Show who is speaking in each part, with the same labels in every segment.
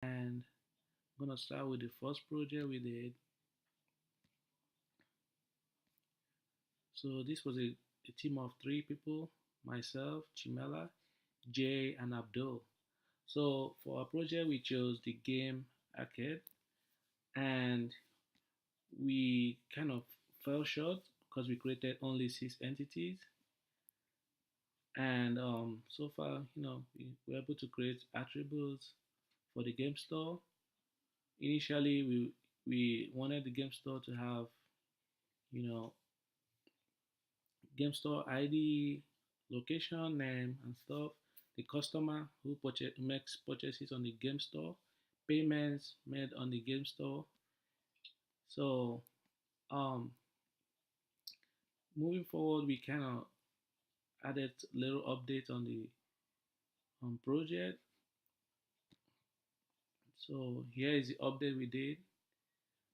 Speaker 1: And I'm gonna start with the first project we did. So this was a team of three people: myself, Chimela, Jay, and Abdul. So for our project, we chose the game arcade, and we kind of fell short because we created only 6 entities. And so far, we were able to create attributes for the game store. Initially, we wanted the game store to have, you know, game store ID, location, name, and stuff. The customer who makes purchases on the game store, payments made on the game store. So, um, moving forward, we kind of added little updates on the project. So here is the update we did.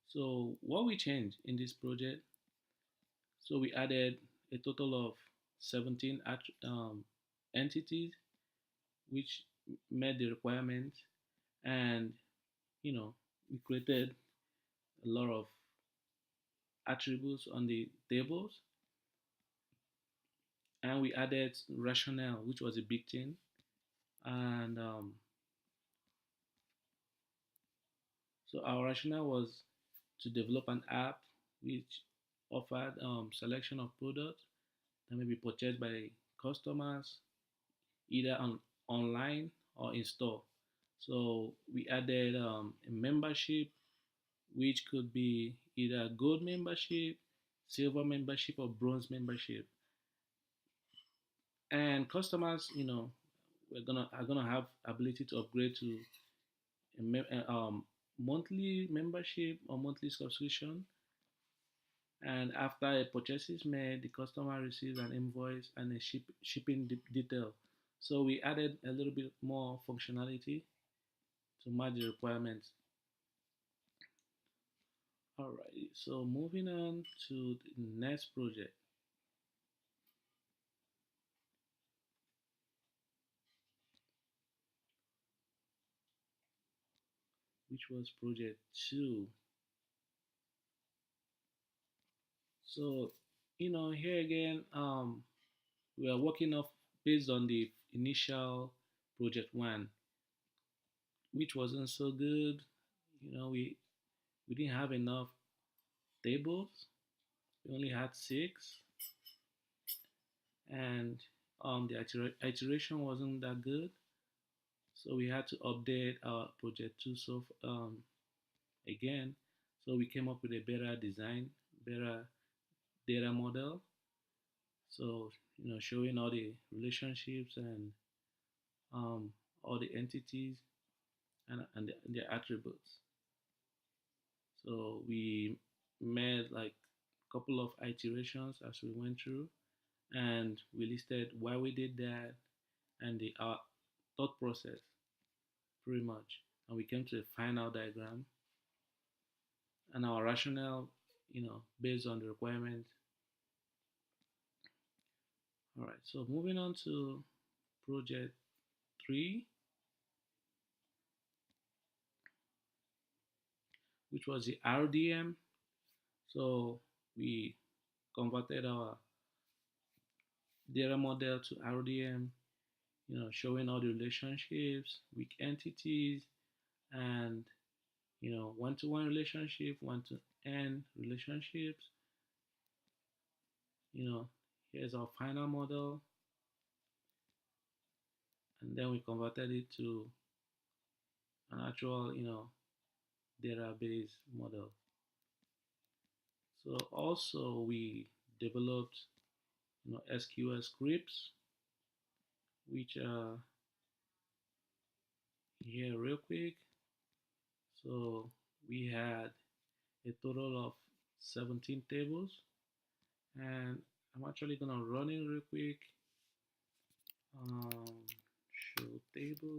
Speaker 1: So what we changed in this project? So we added a total of 17 entities which met the requirements, and we created a lot of attributes on the tables, and we added rationale, which was a big thing. And so our rationale was to develop an app which offered selection of products that may be purchased by customers either online or in store. So we added a membership which could be either gold membership, silver membership, or bronze membership. And customers, are gonna have ability to upgrade to a monthly membership or monthly subscription. And after a purchase is made, the customer receives an invoice and a shipping detail. So we added a little bit more functionality to match the requirements. Alright, so moving on to the next project, which was project 2. So, here again, we are working off based on the initial project 1, which wasn't so good. We didn't have enough tables. We only had 6, and the iteration wasn't that good. So we had to update our project 2 again. So we came up with a better design, better data model. So showing all the relationships and all the entities and their attributes. So we made like a couple of iterations as we went through, and we listed why we did that and the thought process pretty much. And we came to a final diagram and our rationale, based on the requirement. All right, so moving on to project 3, which was the RDM. So we converted our data model to RDM, showing all the relationships, weak entities, and one-to-one relationship, one-to-n relationships. Here's our final model, and then we converted it to an actual, database model. So also we developed, SQL scripts, which are here real quick. So we had a total of 17 tables, and I'm actually gonna run it real quick. Show table.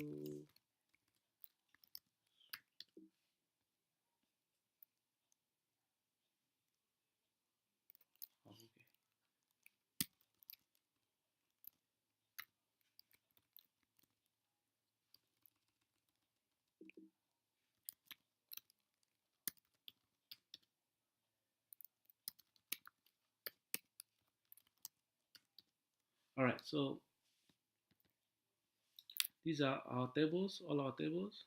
Speaker 1: Okay. All right, so these are our tables, all our tables,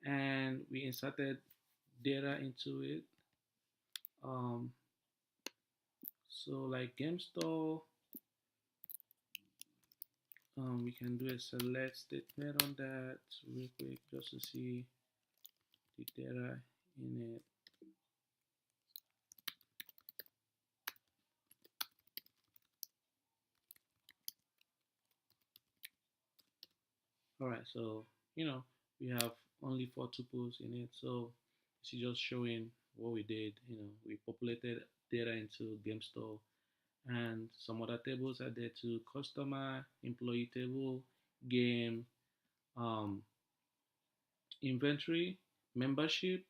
Speaker 1: and we inserted data into it. Um, so like game store, we can do a select statement on that real quick just to see the data in it. All right, so we have only four tuples in it, so it's just showing what we did. We populated data into game store, and some other tables are there too: customer, employee table, game, um, inventory, membership,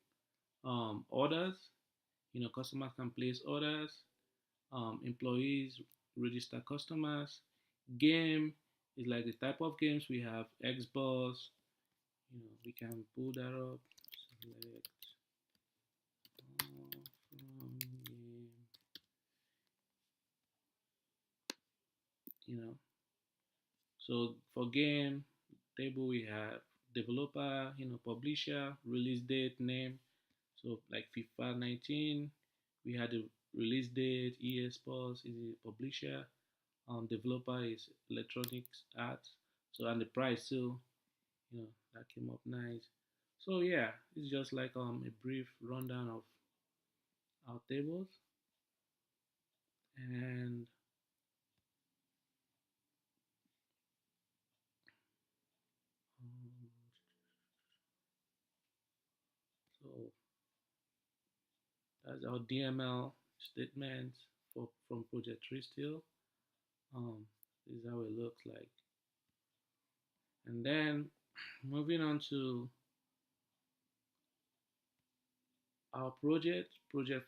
Speaker 1: orders. Customers can place orders. Employees register customers. Game is like the type of games we have. Xbox. We can pull that up. Select from game. You know. So for game table we have developer, publisher, release date, name. So like FIFA 19, we had the release date. EA Sports is the publisher. Developer is Electronics Arts. So and the price too, that came up nice. So yeah, it's just like a brief rundown of our tables, and um, so that's our DML statements from Project 3 still. This is how it looks like. And then moving on to our project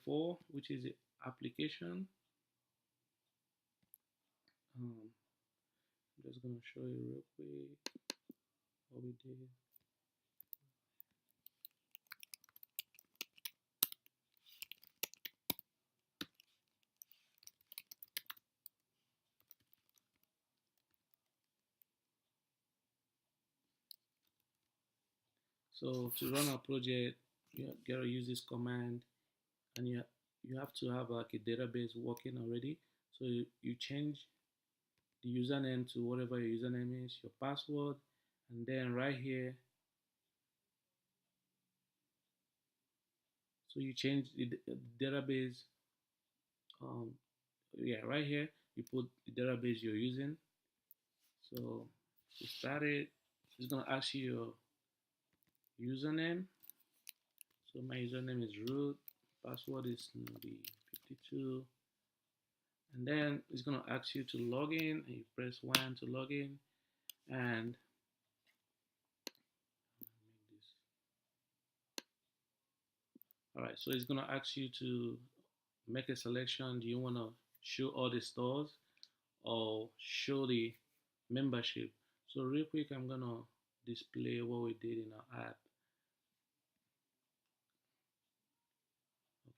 Speaker 1: 4, which is the application. I'm just gonna show you real quick what we did. So to run our project, you gotta use this command, and you have to have like a database working already. So you change the username to whatever your username is, your password, and then right here, so you change the database. Um, yeah, right here you put the database you're using. So to start it, it's gonna ask you your username. So my username is root, password is gonna be 52, and then it's gonna ask you to log in, and you press 1 to log in, and all right, so it's gonna ask you to make a selection. Do you wanna show all the stores or show the membership? So real quick, I'm gonna display what we did in our app.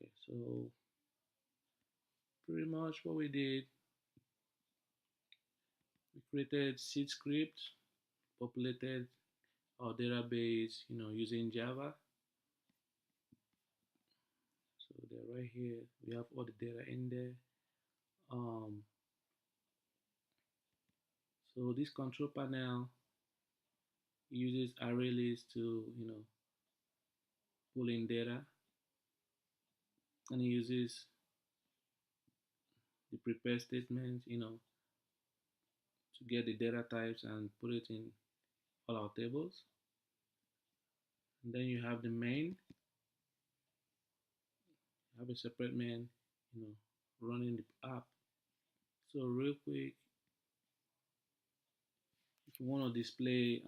Speaker 1: Okay, so pretty much what we did, we created seed script, populated our database, using Java. So they're right here. We have all the data in there. Um, so this control panel uses array list to, pull in data, and it uses the prepare statement, to get the data types and put it in all our tables. And then you have the main, you have a separate main, running the app. So real quick, if you want to display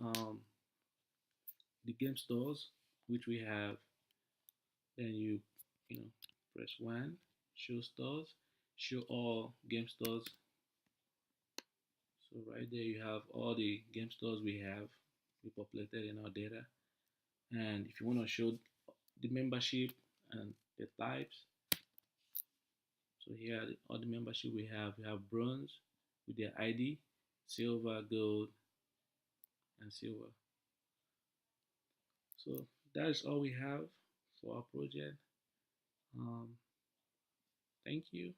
Speaker 1: the game stores, which we have, then you know press 1, show stores, show all game stores. So right there you have all the game stores we populated in our data. And if you want to show the membership and the types, so here all the membership we have bronze, with their ID, silver, gold, and silver. So that is all we have for our project. Um, Thank you.